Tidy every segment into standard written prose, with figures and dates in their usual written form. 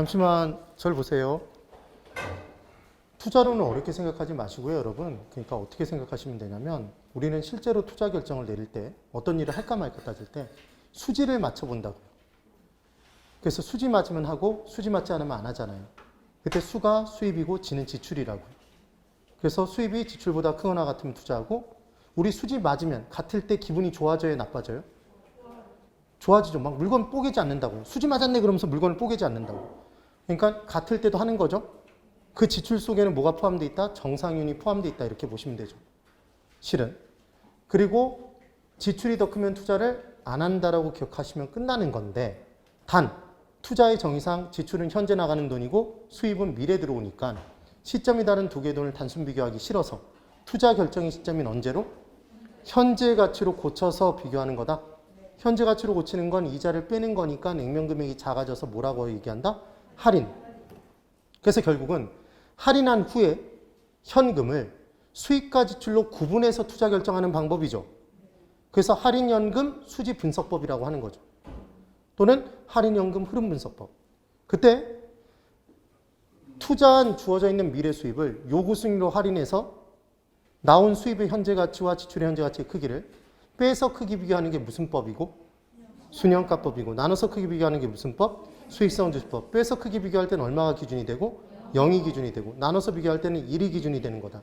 잠시만 절 보세요. 투자로는 어렵게 생각하지 마시고요, 여러분. 그러니까 어떻게 생각하시면 되냐면 우리는 실제로 투자 결정을 내릴 때 어떤 일을 할까 말까 따질 때 수지를 맞춰본다고요. 그래서 수지 맞으면 하고 수지 맞지 않으면 안 하잖아요. 그때 수가 수입이고 지는 지출이라고요. 그래서 수입이 지출보다 크거나 같으면 투자하고 우리 수지 맞으면 같을 때 기분이 좋아져요, 나빠져요? 좋아지죠. 막 물건 뽀개지 않는다고요. 수지 맞았네 그러면서 물건을 뽀개지 않는다고. 그러니까 같을 때도 하는 거죠. 그 지출 속에는 뭐가 포함되어 있다? 정상윤이 포함되어 있다. 이렇게 보시면 되죠. 실은. 그리고 지출이 더 크면 투자를 안 한다라고 기억하시면 끝나는 건데 단 투자의 정의상 지출은 현재 나가는 돈이고 수입은 미래 들어오니까 시점이 다른 두 개의 돈을 단순 비교하기 싫어서 투자 결정의 시점인 언제로? 현재 가치로 고쳐서 비교하는 거다. 현재 가치로 고치는 건 이자를 빼는 거니까 액면 금액이 작아져서 뭐라고 얘기한다? 할인. 그래서 결국은 할인한 후에 현금을 수익과 지출로 구분해서 투자 결정하는 방법이죠. 그래서 할인연금 수지 분석법이라고 하는 거죠. 또는 할인연금 흐름 분석법. 그때 투자한 주어져 있는 미래 수입을 요구 수익로 할인해서 나온 수입의 현재 가치와 지출의 현재 가치의 크기를 빼서 크기 비교하는 게 무슨 법이고? 순현가법이고 나눠서 크기 비교하는 게 무슨 법? 수익성 지수법. 빼서 크기 비교할 때는 얼마가 기준이 되고 0이 기준이 되고 나눠서 비교할 때는 1이 기준이 되는 거다.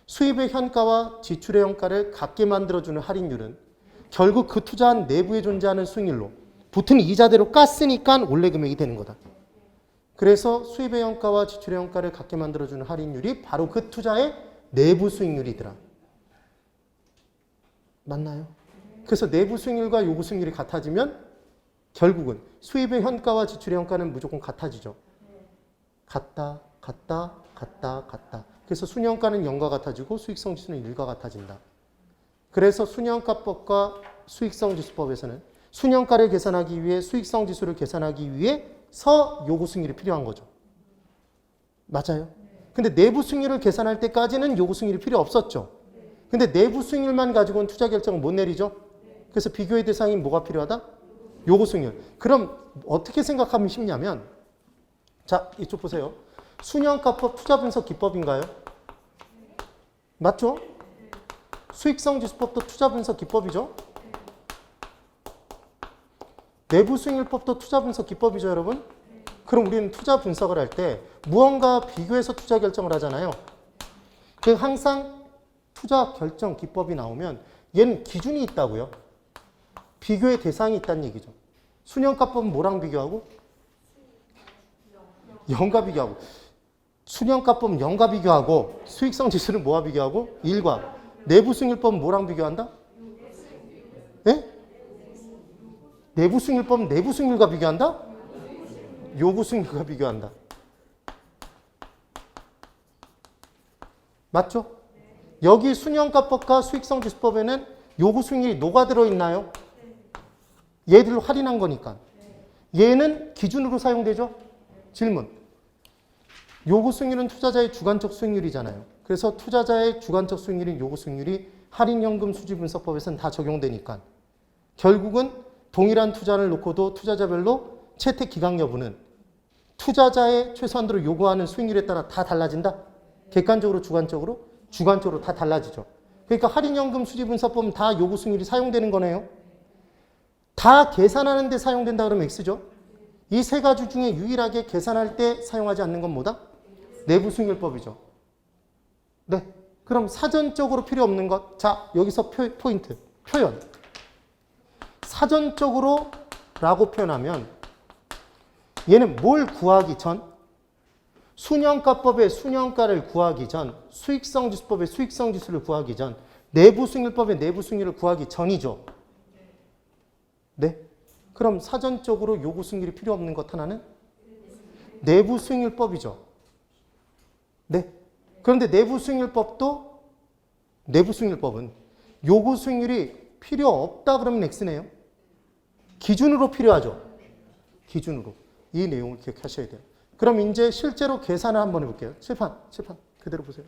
수입의 현가와 지출의 현가를 같게 만들어주는 할인율은 결국 그 투자한 내부에 존재하는 수익률로 붙은 이자대로 깠으니까 원래 금액이 되는 거다. 그래서 수입의 현가와 지출의 현가를 같게 만들어주는 할인율이 바로 그 투자의 내부 수익률이더라. 맞나요? 그래서 내부 수익률과 요구 수익률이 같아지면 결국은 수입의 현가와 지출의 현가는 무조건 같아지죠. 같다. 그래서 순현가는 0과 같아지고 수익성 지수는 1과 같아진다. 그래서 순현가법과 수익성 지수법에서는 순현가를 계산하기 위해 수익성 지수를 계산하기 위해서 요구 수익률이 필요한 거죠. 맞아요? 근데 내부 수익률을 계산할 때까지는 요구 수익률이 필요 없었죠. 근데 내부 수익률만 가지고는 투자 결정을 못 내리죠. 그래서 비교의 대상이 뭐가 필요하다? 요구 수익률. 그럼 어떻게 생각하면 쉽냐면 자, 이쪽 보세요. 순현가법 투자 분석 기법인가요? 맞죠? 수익성 지수법도 투자 분석 기법이죠. 내부 수익률법도 투자 분석 기법이죠, 여러분. 그럼 우리는 투자 분석을 할 때 무언가 비교해서 투자 결정을 하잖아요. 그 항상 투자 결정 기법이 나오면 얘는 기준이 있다고요. 비교의 대상이 있다는 얘기죠. 순현가법은 뭐랑 비교하고? 0과 비교하고. 순현가법은 0과 비교하고 수익성 지수는 뭐와 비교하고? 1과. 내부 수익률법은 뭐랑 비교한다? 네? 내부 수익률법은 내부 수익률과 비교한다? 요구 수익률과 비교한다. 맞죠? 여기 순현가법과 수익성 지수법에는 요구 수익률이 녹아들어 있나요? 얘들로 할인한 거니까. 얘는 기준으로 사용되죠? 질문. 요구 수익률은 투자자의 주관적 수익률이잖아요. 그래서 투자자의 주관적 수익률인 요구 수익률이 할인연금 수지분석법에서는 다 적용되니까 결국은 동일한 투자를 놓고도 투자자별로 채택 기각 여부는 투자자의 최소한도로 요구하는 수익률에 따라 다 달라진다? 객관적으로 주관적으로? 주관적으로 다 달라지죠. 그러니까 할인연금 수지분석법은 다 요구 수익률이 사용되는 거네요. 다 계산하는 데 사용된다 그러면 X죠. 이 세 가지 중에 유일하게 계산할 때 사용하지 않는 건 뭐다? 내부 수익률법이죠. 네. 그럼 사전적으로 필요 없는 것. 자, 여기서 포인트. 표현. 사전적으로 라고 표현하면 얘는 뭘 구하기 전? 순현가법의 순현가를 구하기 전, 수익성 지수법의 수익성 지수를 구하기 전, 내부 수익률법의 내부 수익률을 구하기 전이죠. 네. 그럼 사전적으로 요구 수익률이 필요 없는 것 하나는 내부 수익률법이죠. 네. 그런데 내부 수익률법은 요구 수익률이 필요 없다 그러면 X네요. 기준으로 필요하죠. 기준으로. 이 내용을 기억하셔야 돼요. 그럼 이제 실제로 계산을 한번 해볼게요. 칠판 그대로 보세요.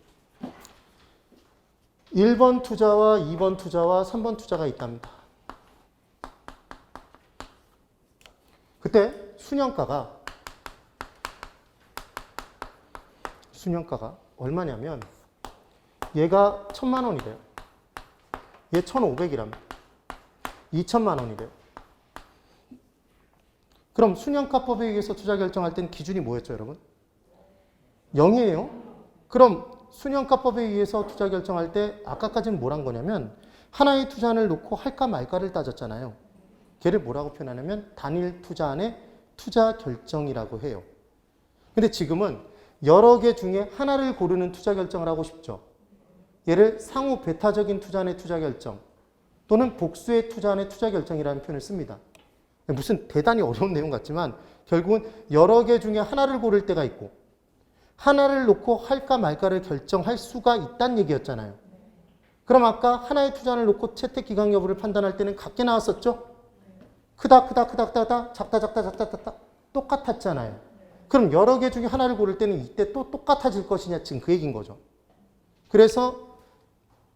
1번 투자와 2번 투자와 3번 투자가 있답니다. 그때 순현가가 순현가가 얼마냐면 얘가 1,000만 원이래요. 얘 1,500이라면 2천만 원이래요. 그럼 순현가법에 의해서 투자 결정할 때는 기준이 뭐였죠, 여러분? 0이에요. 그럼 순현가법에 의해서 투자 결정할 때 아까까지는 뭘 한 거냐면 하나의 투자를 놓고 할까 말까를 따졌잖아요. 걔를 뭐라고 표현하냐면 단일 투자안의 투자 결정이라고 해요. 근데 지금은 여러 개 중에 하나를 고르는 투자 결정을 하고 싶죠. 얘를 상호 배타적인 투자안의 투자 결정 또는 복수의 투자안의 투자 결정이라는 표현을 씁니다. 무슨 대단히 어려운 내용 같지만 결국은 여러 개 중에 하나를 고를 때가 있고 하나를 놓고 할까 말까를 결정할 수가 있다는 얘기였잖아요. 그럼 아까 하나의 투자를 놓고 채택 기각 여부를 판단할 때는 같게 나왔었죠? 크다 작다 똑같았잖아요. 그럼 여러 개 중에 하나를 고를 때는 이때 또 똑같아질 것이냐 지금 그 얘기인 거죠. 그래서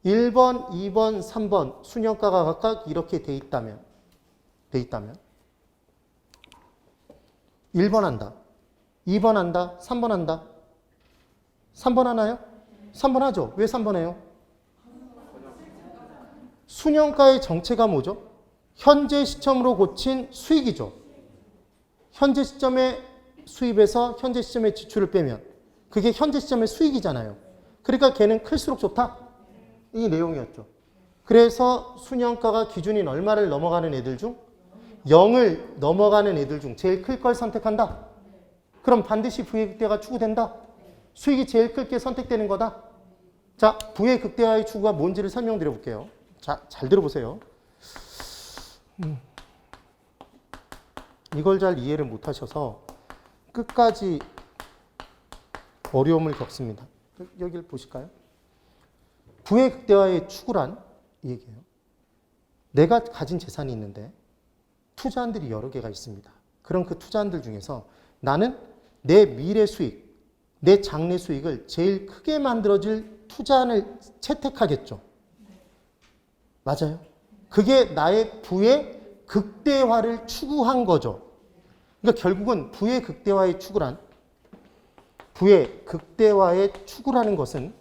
1번, 2번, 3번 순현가가 각각 이렇게 돼 있다면 1번 한다, 2번 한다, 3번 한다. 3번 하나요? 3번 하죠. 왜 3번 해요? 순현가의 정체가 뭐죠? 현재 시점으로 고친 수익이죠. 현재 시점에 수입에서 현재 시점에 지출을 빼면 그게 현재 시점의 수익이잖아요. 그러니까 걔는 클수록 좋다. 이 내용이었죠. 그래서 순현가가 기준인 얼마를 넘어가는 애들 중 0을 넘어가는 애들 중 제일 클 걸 선택한다. 그럼 반드시 부의 극대화가 추구된다. 수익이 제일 클 게 선택되는 거다. 자, 부의 극대화의 추구가 뭔지를 설명드려 볼게요. 자, 잘 들어보세요. 이걸 잘 이해를 못 하셔서 끝까지 어려움을 겪습니다. 여기를 보실까요? 부의 극대화의 추구란 이 얘기예요. 내가 가진 재산이 있는데 투자안들이 여러 개가 있습니다. 그럼 그 투자안들 중에서 나는 내 미래 수익, 내 장래 수익을 제일 크게 만들어줄 투자안을 채택하겠죠. 맞아요. 그게 나의 부의 극대화를 추구한 거죠. 그러니까 결국은 부의 극대화의 추구란 부의 극대화의 추구라는 것은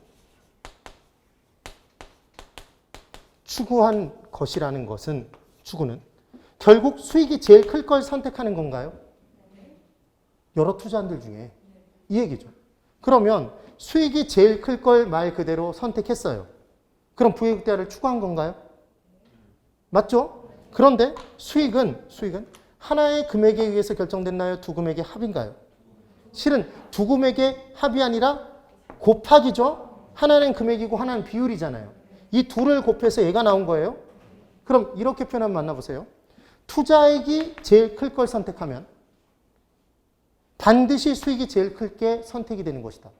추구한 것이라는 것은 추구는 결국 수익이 제일 클 걸 선택하는 건가요? 여러 투자안들 중에 이 얘기죠. 그러면 수익이 제일 클 걸 말 그대로 선택했어요. 그럼 부의 극대화를 추구한 건가요? 맞죠? 그런데 수익은 하나의 금액에 의해서 결정됐나요? 두 금액의 합인가요? 실은 두 금액의 합이 아니라 곱하기죠. 하나는 금액이고 하나는 비율이잖아요. 이 둘을 곱해서 얘가 나온 거예요. 그럼 이렇게 표현하면 만나보세요. 투자액이 제일 클 걸 선택하면 반드시 수익이 제일 클 게 선택이 되는 것이다.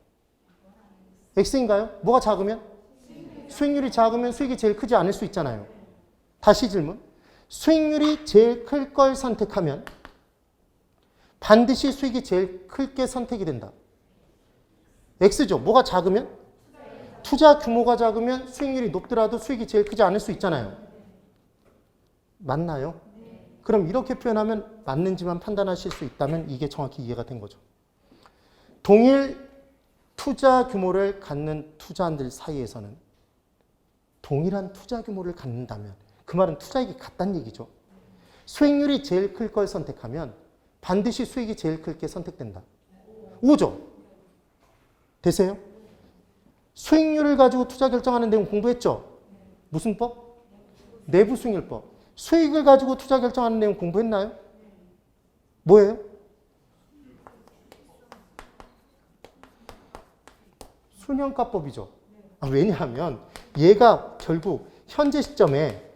X인가요? 뭐가 작으면? 수익률이 작으면 수익이 제일 크지 않을 수 있잖아요. 다시 질문. 수익률이 제일 클 걸 선택하면 반드시 수익이 제일 클 게 선택이 된다. X죠. 뭐가 작으면? 투자 규모가 작으면 수익률이 높더라도 수익이 제일 크지 않을 수 있잖아요. 맞나요? 그럼 이렇게 표현하면 맞는지만 판단하실 수 있다면 이게 정확히 이해가 된 거죠. 동일 투자 규모를 갖는 투자안들 사이에서는 동일한 투자 규모를 갖는다면 그 말은 투자액이 같다는 얘기죠. 수익률이 제일 클 걸 선택하면 반드시 수익이 제일 클 게 선택된다. 오죠? 되세요? 수익률을 가지고 투자 결정하는 내용 공부했죠? 무슨 법? 내부 수익률법. 수익을 가지고 투자 결정하는 내용 공부했나요? 뭐예요? 순현가법이죠. 왜냐하면 얘가 결국 현재 시점에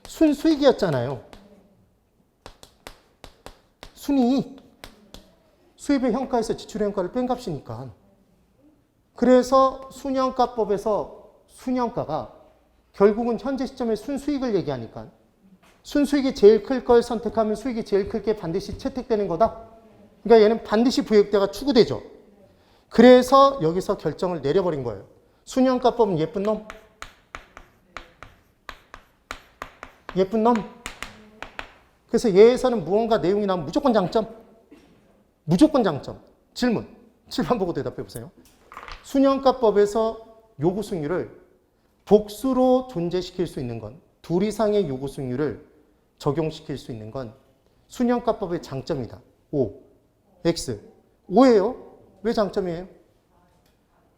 순수익이었잖아요. 순이익. 수입의 현가에서 지출의 현가를 뺀 값이니까. 그래서 순현가법에서 순현가가 결국은 현재 시점에 순수익을 얘기하니까 순수익이 제일 클 걸 선택하면 수익이 제일 클 게 반드시 채택되는 거다. 그러니까 얘는 반드시 부의극대가 추구되죠. 그래서 여기서 결정을 내려버린 거예요. 순현가법은 예쁜 놈. 예쁜 놈. 그래서 얘에서는 무언가 내용이 나오면 무조건 장점. 무조건 장점. 질문. 7번 보고 대답해 보세요. 수년가법에서 요구 수익률을 복수로 존재시킬 수 있는 건, 둘 이상의 요구 수익률을 적용시킬 수 있는 건 수년가법의 장점이다. O, X. O예요? 왜 장점이에요?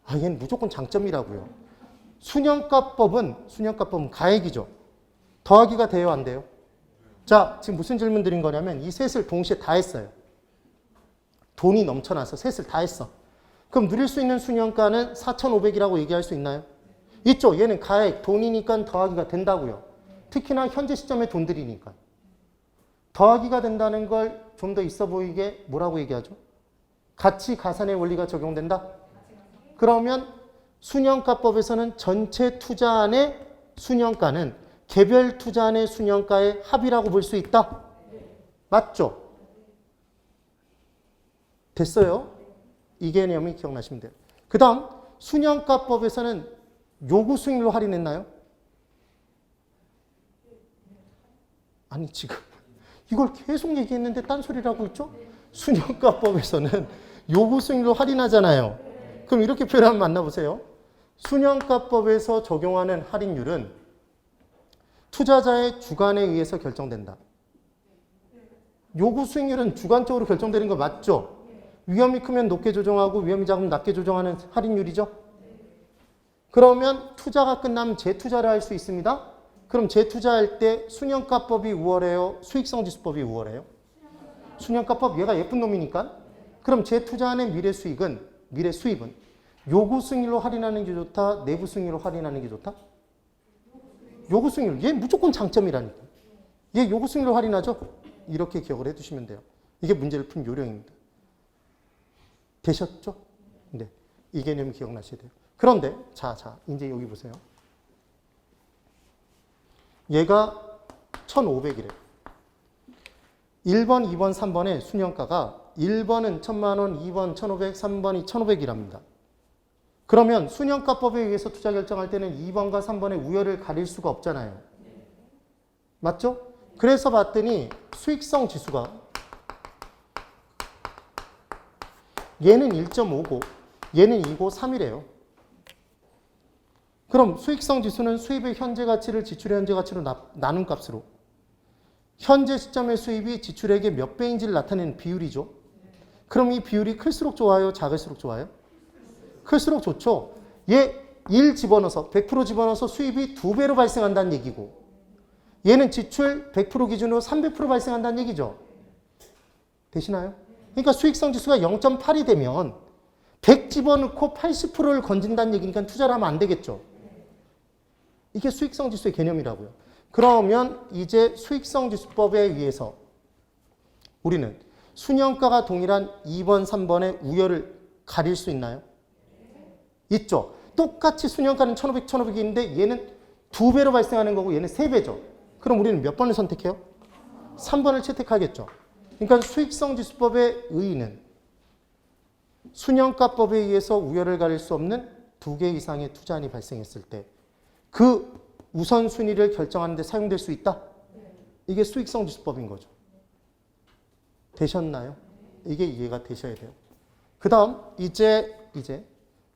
아, 얘는 무조건 장점이라고요. 수년가법은 가액이죠. 더하기가 돼요, 안 돼요? 자, 지금 무슨 질문 드린 거냐면 이 셋을 동시에 다 했어요. 돈이 넘쳐나서 셋을 다 했어. 그럼 누릴 수 있는 수년가는 4,500이라고 얘기할 수 있나요? 있죠. 얘는 가액, 돈이니까 더하기가 된다고요. 특히나 현재 시점의 돈들이니까. 더하기가 된다는 걸 좀 더 있어 보이게 뭐라고 얘기하죠? 가치 가산의 원리가 적용된다? 그러면 수년가법에서는 전체 투자안의 수년가는 개별 투자안의 수년가의 합이라고 볼 수 있다? 맞죠? 됐어요? 이 개념이 기억나시면 돼요. 그 다음 수년가법에서는 요구 수익률로 할인했나요? 아니 지금 이걸 계속 얘기했는데 딴소리를 하고 있죠? 수년가법에서는 요구 수익률로 할인하잖아요. 그럼 이렇게 표현하면 만나보세요. 수년가법에서 적용하는 할인율은 투자자의 주관에 의해서 결정된다. 요구 수익률은 주관적으로 결정되는 거 맞죠? 위험이 크면 높게 조정하고 위험이 작으면 낮게 조정하는 할인율이죠? 그러면 투자가 끝나면 재투자를 할 수 있습니다. 그럼 재투자할 때 수년가법이 우월해요? 수익성지수법이 우월해요? 수년가법 얘가 예쁜 놈이니까. 그럼 재투자하는 미래 수입은 요구 수익률로 할인하는 게 좋다? 내부 수익률로 할인하는 게 좋다? 요구 수익률. 얘 무조건 장점이라니까. 얘 요구 수익률로 할인하죠? 이렇게 기억을 해두시면 돼요. 이게 문제를 푼 요령입니다. 되셨죠? 네. 이 개념이 기억나셔야 돼요. 그런데 자, 이제 여기 보세요. 얘가 1,500이래요. 1번, 2번, 3번의 수년가가 1번은 1,000만 원, 2번 1,500, 3번이 1,500이랍니다. 그러면 수년가법에 의해서 투자 결정할 때는 2번과 3번의 우열을 가릴 수가 없잖아요. 맞죠? 그래서 봤더니 수익성 지수가 얘는 1.5고 얘는 2고 3이래요. 그럼 수익성 지수는 수입의 현재 가치를 지출의 현재 가치로 나눈 값으로 현재 시점의 수입이 지출액의 몇 배인지를 나타내는 비율이죠. 그럼 이 비율이 클수록 좋아요? 작을수록 좋아요? 클수록 좋죠. 얘 1 집어넣어서 100% 집어넣어서 수입이 2배로 발생한다는 얘기고 얘는 지출 100% 기준으로 300% 발생한다는 얘기죠. 되시나요? 그러니까 수익성 지수가 0.8이 되면 100 집어넣고 80%를 건진다는 얘기니까 투자를 하면 안 되겠죠. 이게 수익성 지수의 개념이라고요. 그러면 이제 수익성 지수법에 의해서 우리는 수년가가 동일한 2번, 3번의 우열을 가릴 수 있나요? 있죠. 똑같이 수년가는 1,500, 1,500인데 얘는 2배로 발생하는 거고 얘는 3배죠. 그럼 우리는 몇 번을 선택해요? 3번을 채택하겠죠. 그러니까 수익성 지수법의 의의는 수년가법에 의해서 우열을 가릴 수 없는 2개 이상의 투자안이 발생했을 때 그 우선순위를 결정하는 데 사용될 수 있다? 이게 수익성 지수법인 거죠. 되셨나요? 이게 이해가 되셔야 돼요. 그 다음 이제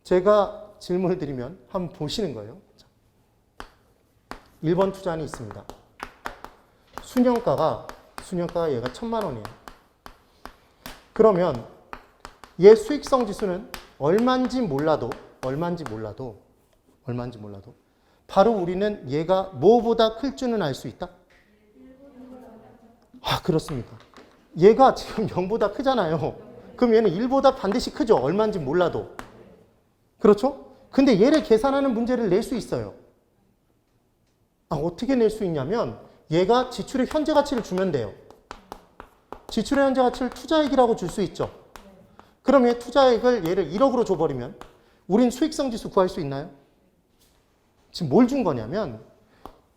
제가 질문을 드리면 한번 보시는 거예요. 1번 투자안이 있습니다. 수년가가 얘가 1,000만 원이에요. 그러면 얘 수익성 지수는 얼마인지 몰라도 바로 우리는 얘가 뭐보다 클 줄은 알 수 있다? 아, 그렇습니다. 얘가 지금 0보다 크잖아요. 그럼 얘는 1보다 반드시 크죠. 얼마인지 몰라도. 그렇죠? 근데 얘를 계산하는 문제를 낼 수 있어요. 아, 어떻게 낼 수 있냐면 얘가 지출의 현재 가치를 주면 돼요. 지출의 현재 가치를 투자액이라고 줄 수 있죠. 그럼 얘 투자액을 얘를 1억으로 줘버리면 우린 수익성 지수 구할 수 있나요? 지금 뭘 준 거냐면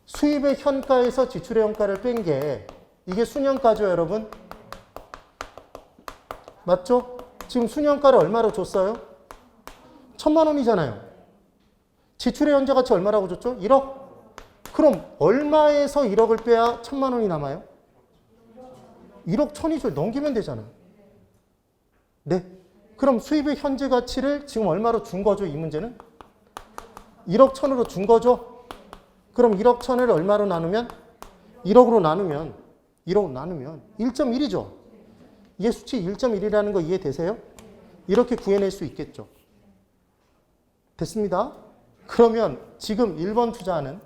수입의 현가에서 지출의 현가를 뺀 게 이게 수년가죠, 여러분? 맞죠? 지금 수년가를 얼마로 줬어요? 1,000만 원이잖아요. 지출의 현재 가치 얼마라고 줬죠? 1억? 그럼 얼마에서 1억을 빼야 1,000만 원이 남아요? 1억 1,000이죠. 넘기면 되잖아요. 네. 그럼 수입의 현재 가치를 지금 얼마로 준 거죠? 이 문제는 1억 1,000으로 준 거죠. 그럼 1억 1,000을 얼마로 나누면 1억으로 나누면 1.1이죠. 얘 수치 1.1이라는 거 이해되세요? 이렇게 구해낼 수 있겠죠. 됐습니다. 그러면 지금 1번 투자는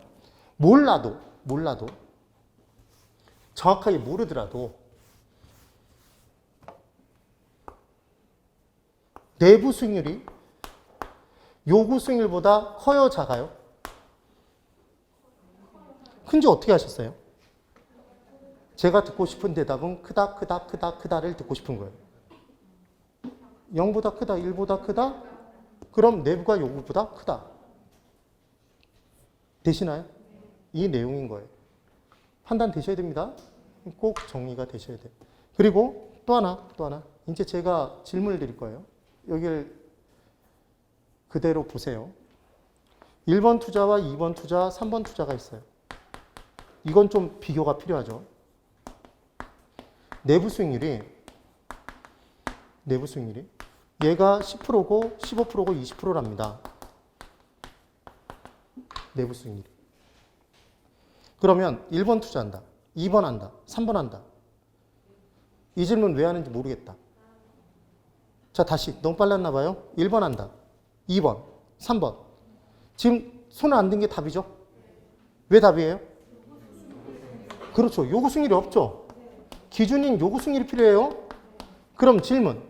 몰라도 정확하게 모르더라도 내부 수익률이 요구 수익률보다 커요, 작아요? 큰지 어떻게 하셨어요? 제가 듣고 싶은 대답은 크다를 듣고 싶은 거예요. 0보다 크다, 1보다 크다? 그럼 내부가 요구보다 크다. 되시나요? 이 내용인 거예요. 판단 되셔야 됩니다. 꼭 정리가 되셔야 돼요. 그리고 또 하나. 이제 제가 질문을 드릴 거예요. 여기를 그대로 보세요. 1번 투자와 2번 투자, 3번 투자가 있어요. 이건 좀 비교가 필요하죠. 내부 수익률이 얘가 10%고 15%고 20%랍니다. 내부 수익률이. 그러면 1번 투자한다. 2번 한다. 3번 한다. 이 질문 왜 하는지 모르겠다. 자, 다시. 너무 빨랐나 봐요. 1번 한다. 2번, 3번. 지금 손을 안 든 게 답이죠? 왜 답이에요? 그렇죠. 요구 수익률이 없죠? 기준인 요구 수익률이 필요해요. 그럼 질문.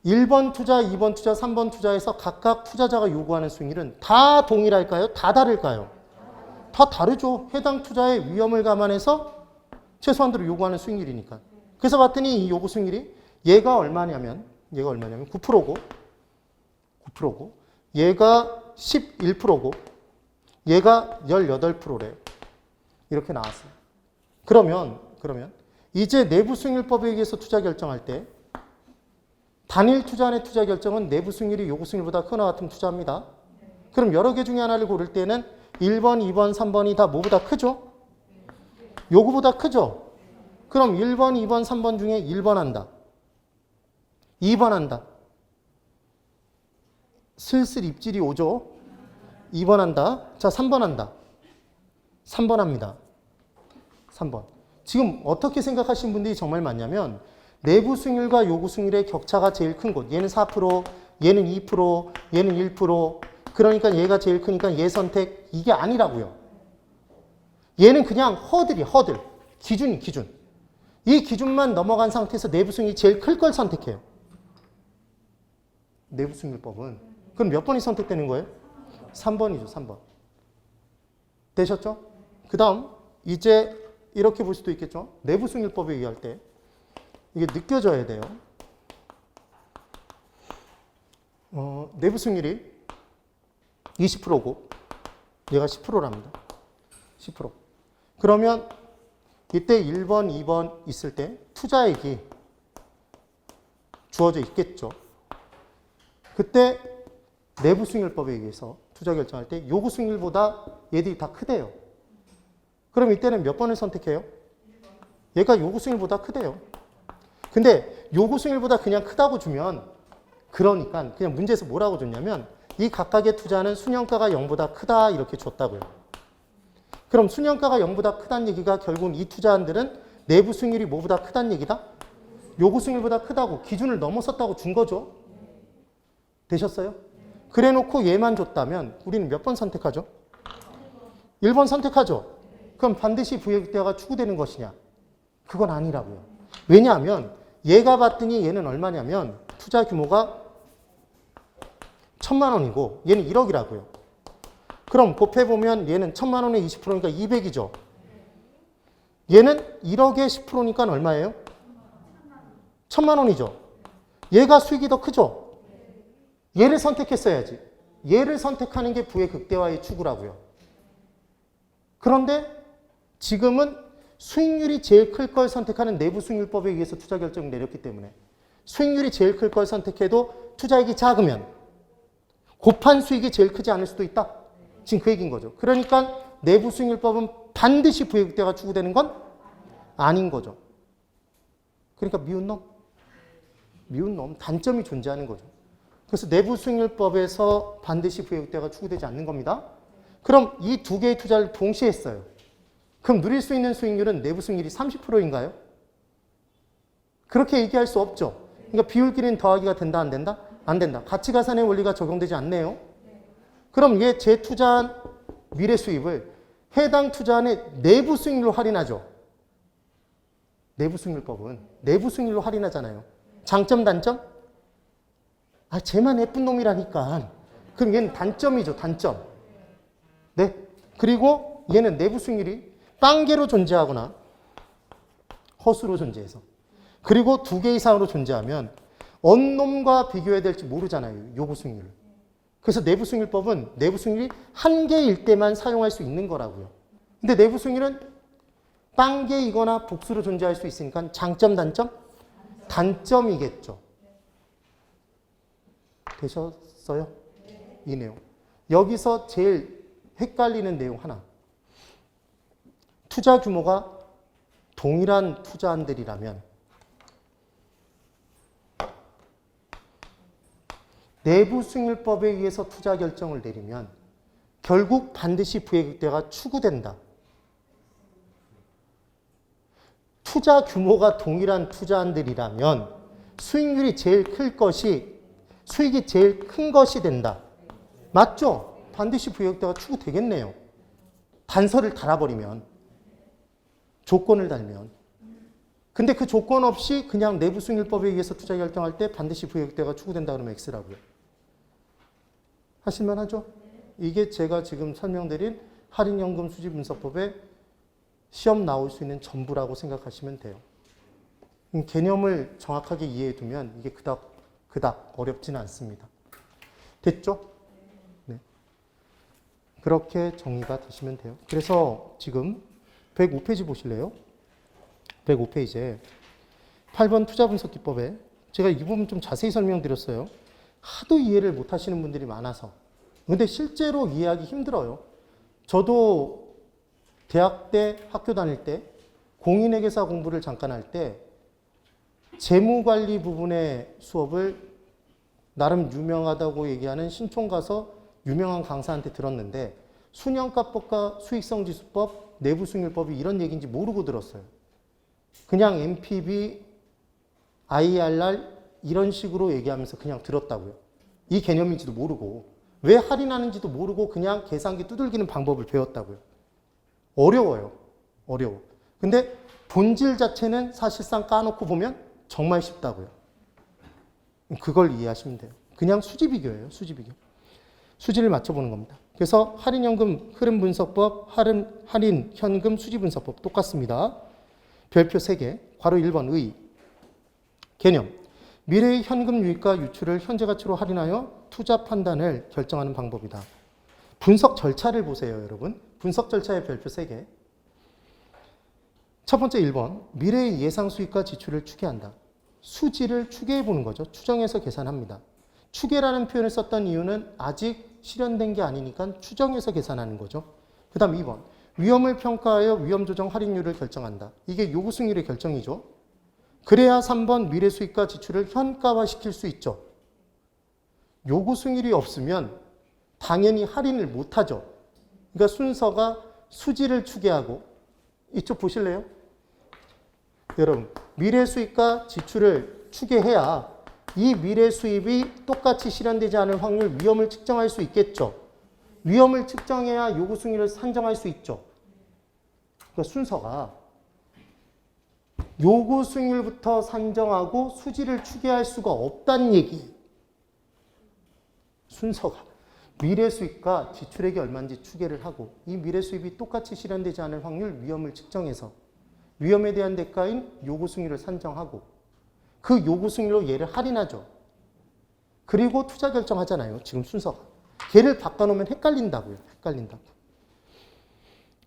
1번 투자, 2번 투자, 3번 투자에서 각각 투자자가 요구하는 수익률은 다 동일할까요? 다 다를까요? 다 다르죠. 해당 투자의 위험을 감안해서 최소한대로 요구하는 수익률이니까. 그래서 봤더니 이 요구 수익률이 얘가 얼마냐면 9%고 얘가 11%고 얘가 18%래요. 이렇게 나왔어요. 그러면 이제 내부 수익률법에 의해서 투자 결정할 때 단일 투자안의 투자 결정은 내부 수익률이 요구 수익률보다 크거나 같으면 투자합니다. 그럼 여러 개 중에 하나를 고를 때는 1번, 2번, 3번이 다 뭐보다 크죠? 요구보다 크죠? 그럼 1번, 2번, 3번 중에 1번 한다. 2번 한다. 슬슬 입질이 오죠? 2번 한다. 자, 3번 한다. 3번 합니다. 3번. 지금 어떻게 생각하시는 분들이 정말 많냐면 내부 수익률과 요구 수익률의 격차가 제일 큰 곳. 얘는 4%, 얘는 2%, 얘는 1%. 그러니까 얘가 제일 크니까 얘 선택. 이게 아니라고요. 얘는 그냥 허들. 기준. 이 기준만 넘어간 상태에서 내부 수익률이 제일 클 걸 선택해요. 내부 수익률법은. 그럼 몇 번이 선택되는 거예요? 3번이죠, 3번. 되셨죠? 그 다음, 이제 이렇게 볼 수도 있겠죠? 내부 수익률법에 의할 때 이게 느껴져야 돼요. 내부 수익률이 20%고 얘가 10%랍니다. 10%. 그러면 이때 1번, 2번 있을 때 투자액이 주어져 있겠죠. 그때 내부 수익률법에 의해서 투자 결정할 때 요구 수익률보다 얘들이 다 크대요. 그럼 이때는 몇 번을 선택해요? 얘가 요구 수익률보다 크대요. 근데 요구 수익률보다 그냥 크다고 주면 그러니까 그냥 문제에서 뭐라고 줬냐면 이 각각의 투자는 순현가가 0보다 크다 이렇게 줬다고요. 그럼 순현가가 0보다 크다는 얘기가 결국은 이 투자안들은 내부 수익률이 뭐보다 크다는 얘기다? 요구 수익률보다 크다고 기준을 넘어섰다고 준 거죠. 되셨어요? 그래 놓고 얘만 줬다면 우리는 몇 번 선택하죠? 1번 선택하죠. 그럼 반드시 부익대화가 추구되는 것이냐? 그건 아니라고요. 왜냐하면 얘가 봤더니 얘는 얼마냐면 투자 규모가 1,000만 원이고 얘는 1억이라고요. 그럼 곱해보면 얘는 1,000만 원에 20%니까 200이죠. 얘는 1억에 10%니까 얼마예요? 1,000만 원이죠. 얘가 수익이 더 크죠. 얘를 선택했어야지. 얘를 선택하는 게 부의 극대화의 추구라고요. 그런데 지금은 수익률이 제일 클 걸 선택하는 내부 수익률법에 의해서 투자 결정을 내렸기 때문에 수익률이 제일 클 걸 선택해도 투자액이 작으면 곱한 수익이 제일 크지 않을 수도 있다. 지금 그 얘기인 거죠. 그러니까 내부 수익률법은 반드시 부의 극대화가 추구되는 건 아닌 거죠. 그러니까 미운 놈. 미운 놈, 단점이 존재하는 거죠. 그래서 내부 수익률법에서 반드시 부의격대가 추구되지 않는 겁니다. 그럼 이 두 개의 투자를 동시에 했어요. 그럼 누릴 수 있는 수익률은 내부 수익률이 30%인가요? 그렇게 얘기할 수 없죠. 그러니까 비율끼리는 더하기가 된다, 안 된다? 안 된다. 가치가산의 원리가 적용되지 않네요. 그럼 얘 재투자한 미래 수입을 해당 투자안의 내부 수익률로 할인하죠. 내부 수익률법은 내부 수익률로 할인하잖아요. 장점, 단점? 아, 쟤만 예쁜 놈이라니까. 그럼 얘는 단점이죠, 단점. 네. 그리고 얘는 내부 수익률이 빵개로 존재하거나 허수로 존재해서. 그리고 두 개 이상으로 존재하면 어느 놈과 비교해야 될지 모르잖아요, 요구 수익률을. 그래서 내부 수익률법은 내부 수익률이 한 개일 때만 사용할 수 있는 거라고요. 근데 내부 수익률은 빵개이거나 복수로 존재할 수 있으니까 장점, 단점? 단점이겠죠. 되셨어요? 이 내용. 여기서 제일 헷갈리는 내용 하나. 투자 규모가 동일한 투자안들이라면 내부 수익률법에 의해서 투자 결정을 내리면 결국 반드시 부의격대가 추구된다. 투자 규모가 동일한 투자안들이라면 수익률이 제일 클 것이, 수익이 제일 큰 것이 된다. 맞죠? 반드시 부의격대가 추구되겠네요. 단서를 달아버리면, 조건을 달면. 근데 그 조건 없이 그냥 내부 수익률법에 의해서 투자 결정할 때 반드시 부의격대가 추구된다 그러면 X라고요. 하실만 하죠? 이게 제가 지금 설명드린 할인연금 수지분석법에 시험 나올 수 있는 전부라고 생각하시면 돼요. 개념을 정확하게 이해해 두면 이게 그닥 어렵지는 않습니다. 됐죠? 네. 그렇게 정리가 되시면 돼요. 그래서 지금 105페이지 보실래요? 105페이지에 8번 투자분석기법에 제가 이 부분 좀 자세히 설명드렸어요. 하도 이해를 못 하시는 분들이 많아서. 근데 실제로 이해하기 힘들어요. 저도 대학 때 학교 다닐 때 공인회계사 공부를 잠깐 할 때 재무관리 부분의 수업을 나름 유명하다고 얘기하는 신촌 가서 유명한 강사한테 들었는데 순영가법과 수익성지수법, 내부수익률법이 이런 얘기인지 모르고 들었어요. 그냥 NPV, IRR 이런 식으로 얘기하면서 그냥 들었다고요. 이 개념인지도 모르고 왜 할인하는지도 모르고 그냥 계산기 두들기는 방법을 배웠다고요. 어려워요. 어려워. 근데 본질 자체는 사실상 까놓고 보면 정말 쉽다고요. 그걸 이해하시면 돼요. 그냥 수지 비교예요. 수지 비교. 수지를 맞춰보는 겁니다. 그래서 할인연금 흐름분석법, 할인 현금 수지분석법 똑같습니다. 별표 3개. 괄호 1번 의. 개념. 미래의 현금 유입과 유출을 현재 가치로 할인하여 투자 판단을 결정하는 방법이다. 분석 절차를 보세요, 여러분. 분석 절차의 별표 3개. 첫 번째 1번. 미래의 예상 수익과 지출을 추계한다. 수지를 추계해 보는 거죠. 추정해서 계산합니다. 추계라는 표현을 썼던 이유는 아직 실현된 게 아니니까 추정해서 계산하는 거죠. 그 다음 2번. 위험을 평가하여 위험 조정 할인율을 결정한다. 이게 요구 수익률의 결정이죠. 그래야 3번 미래 수익과 지출을 현가화시킬 수 있죠. 요구 수익률이 없으면 당연히 할인을 못하죠. 그러니까 순서가 수지를 추계하고 이쪽 보실래요? 여러분, 미래 수익과 지출을 추계해야 이 미래 수입이 똑같이 실현되지 않을 확률 위험을 측정할 수 있겠죠. 위험을 측정해야 요구 수익률을 산정할 수 있죠. 그러니까 순서가 요구 수익률부터 산정하고 수지를 추계할 수가 없다는 얘기. 순서가 미래 수익과 지출액이 얼마인지 추계를 하고 이 미래 수입이 똑같이 실현되지 않을 확률 위험을 측정해서 위험에 대한 대가인 요구 수익률을 산정하고 그 요구 수익률로 얘를 할인하죠. 그리고 투자 결정하잖아요. 지금 순서가. 걔를 바꿔놓으면 헷갈린다고요. 헷갈린다고.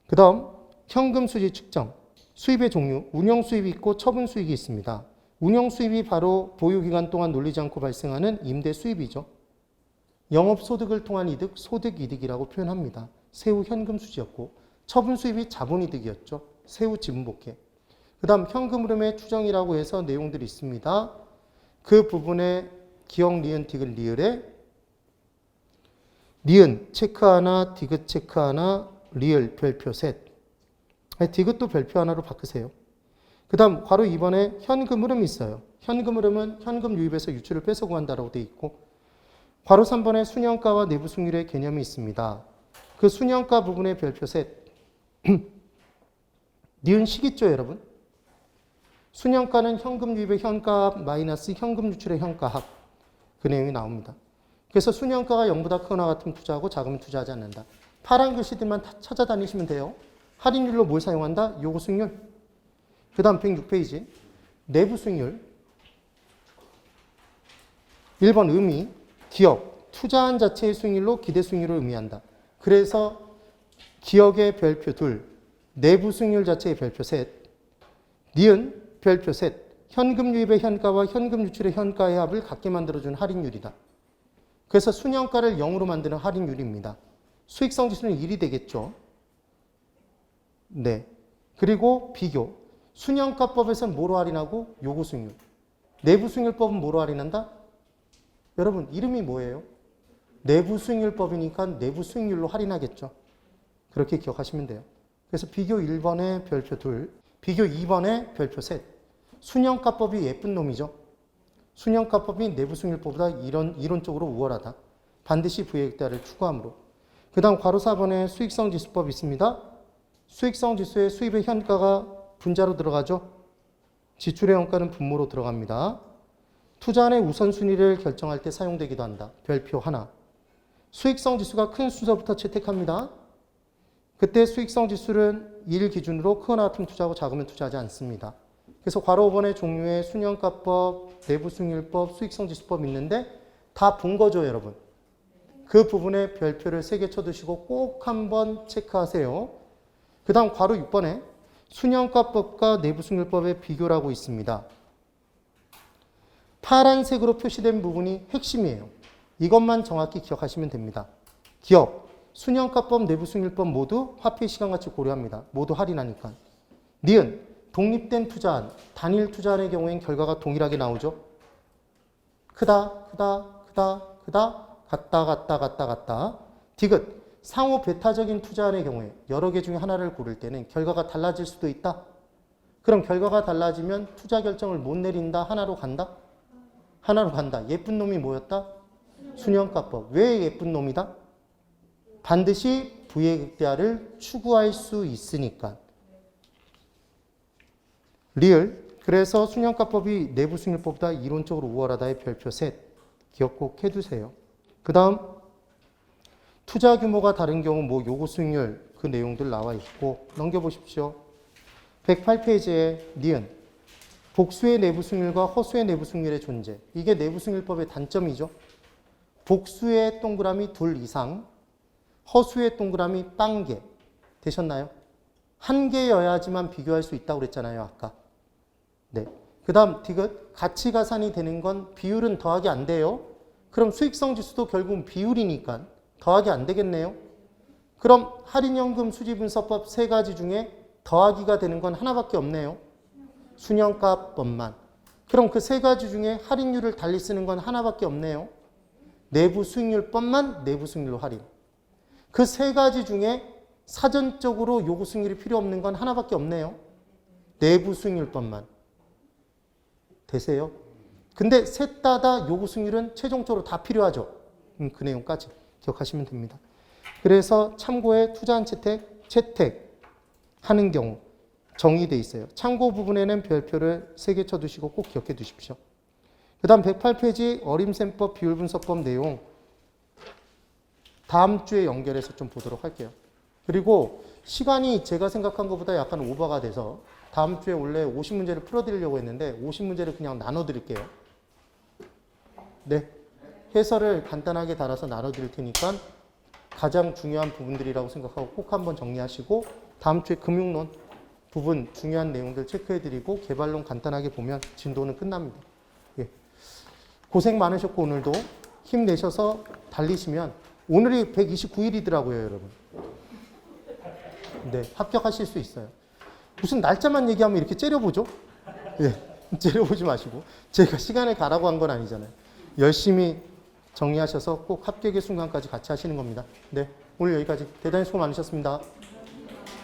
그 다음 현금 수지 측정. 수입의 종류. 운영 수입이 있고 처분 수익이 있습니다. 운영 수입이 바로 보유기간 동안 놀리지 않고 발생하는 임대 수입이죠. 영업소득을 통한 이득, 소득이득이라고 표현합니다. 세후 현금 수지였고 처분 수입이 자본이득이었죠. 세후 지분복회. 그 다음 현금 흐름의 추정이라고 해서 내용들이 있습니다. 그 부분에 기역, 니은, 디귿, 리을에 니은 체크 하나, 디귿 체크 하나, 리을 별표 셋. 디귿도 별표 하나로 바꾸세요. 그 다음 괄호 2번에 현금 흐름이 있어요. 현금 흐름은 현금 유입에서 유출을 빼서 구한다라고 되어 있고, 괄호 3번에 순현가와 내부 승률의 개념이 있습니다. 그 순현가 부분의 별표 셋. 니은 식 있죠, 여러분? 순현가는 현금 유입의 현가합 마이너스 현금 유출의 현가합. 그 내용이 나옵니다. 그래서 순현가가 0보다 크거나 같으면 투자하고 작으면 투자하지 않는다. 파란 글씨들만 다 찾아다니시면 돼요. 할인율로 뭘 사용한다? 요구 수익률. 그 다음 106페이지. 내부 수익률. 1번 의미, 기업, 투자한 자체의 수익률로 기대 수익률을 의미한다. 그래서 기업의 별표 둘, 내부 수익률 자체의 별표 셋, 니은 별표 셋, 현금 유입의 현가와 현금 유출의 현가의 합을 같게 만들어주는 할인율이다. 그래서 순현가를 0으로 만드는 할인율입니다. 수익성 지수는 1이 되겠죠. 네. 그리고 비교. 순현가법에서는 뭐로 할인하고? 요구 수익률. 내부 수익률법은 뭐로 할인한다? 여러분, 이름이 뭐예요? 내부 수익률법이니까 내부 수익률로 할인하겠죠. 그렇게 기억하시면 돼요. 그래서 비교 1번에 별표 둘, 비교 2번에 별표 셋. 순현가법이 예쁜 놈이죠. 순현가법이 내부 수익률법보다 이론적으로 우월하다. 반드시 부의액대를 추구하므로. 그 다음 괄호 4번에 수익성 지수법이 있습니다. 수익성 지수의 수입의 현가가 분자로 들어가죠. 지출의 현가는 분모로 들어갑니다. 투자안의 우선순위를 결정할 때 사용되기도 한다. 별표 하나. 수익성 지수가 큰 순서부터 채택합니다. 그때 수익성 지수는 1 기준으로 크거나 같으면 투자하고 작으면 투자하지 않습니다. 그래서 괄호 5번의 종류의 순현가법, 내부 수익률법, 수익성 지수법 있는데 다 본 거죠, 여러분. 그 부분에 별표를 3개 쳐두시고 꼭 한번 체크하세요. 그 다음 괄호 6번에 순현가법과 내부 수익률법의 비교라고 있습니다. 파란색으로 표시된 부분이 핵심이에요. 이것만 정확히 기억하시면 됩니다. 기업, 순현가법, 내부 수익률법 모두 화폐 시간가치 고려합니다. 모두 할인하니까. 니은, 독립된 투자안, 단일 투자안의 경우엔 결과가 동일하게 나오죠. 크다, 같다. 디귿, 상호 배타적인 투자안의 경우에 여러 개 중에 하나를 고를 때는 결과가 달라질 수도 있다. 그럼 결과가 달라지면 투자 결정을 못 내린다. 하나로 간다. 예쁜 놈이 뭐였다? 순현가법. 왜 예쁜 놈이다? 반드시 부의액대화를 추구할 수 있으니까. 리을. 그래서 순현가법이 내부 수익률법보다 이론적으로 우월하다의 별표 셋. 기억 꼭 해두세요. 그 다음 투자 규모가 다른 경우 뭐 요구 수익률 그 내용들 나와 있고 넘겨보십시오. 108페이지에 니은. 복수의 내부 수익률과 허수의 내부 수익률의 존재. 이게 내부 수익률법의 단점이죠. 복수의 동그라미 둘 이상, 허수의 동그라미 빵 개. 되셨나요? 한 개여야지만 비교할 수 있다고 그랬잖아요, 아까. 네. 그 다음 디귿. 가치 가산이 되는 건 비율은 더하기 안 돼요. 그럼 수익성 지수도 결국은 비율이니까 더하기 안 되겠네요. 그럼 할인연금 수지분석법 3가지 중에 더하기가 되는 건 하나밖에 없네요. 순현가법만. 그럼 그 3가지 중에 할인율을 달리 쓰는 건 하나밖에 없네요. 내부 수익률법만 내부 수익률로 할인. 그 3가지 중에 사전적으로 요구 수익률이 필요 없는 건 하나밖에 없네요. 내부 수익률법만. 되세요? 근데 셋 다 요구 수익률은 최종적으로 다 필요하죠. 그 내용까지 기억하시면 됩니다. 그래서 참고에 투자한 채택하는 경우 정의되어 있어요. 참고 부분에는 별표를 3개 쳐두시고 꼭 기억해 두십시오. 그 다음 108페이지 어림셈법 비율분석법 내용 다음 주에 연결해서 좀 보도록 할게요. 그리고 시간이 제가 생각한 것보다 약간 오버가 돼서 다음 주에 원래 50문제를 풀어드리려고 했는데 50문제를 그냥 나눠드릴게요. 네, 해설을 간단하게 달아서 나눠드릴 테니까 가장 중요한 부분들이라고 생각하고 꼭 한번 정리하시고 다음 주에 금융론 부분 중요한 내용들 체크해드리고 개발론 간단하게 보면 진도는 끝납니다. 예. 고생 많으셨고 오늘도 힘내셔서 달리시면 오늘이 129일이더라고요, 여러분. 네, 합격하실 수 있어요. 무슨 날짜만 얘기하면 이렇게 째려보죠? 예. 째려보지 마시고 제가 시간에 가라고 한 건 아니잖아요. 열심히 정리하셔서 꼭 합격의 순간까지 같이 하시는 겁니다. 네, 오늘 여기까지. 대단히 수고 많으셨습니다.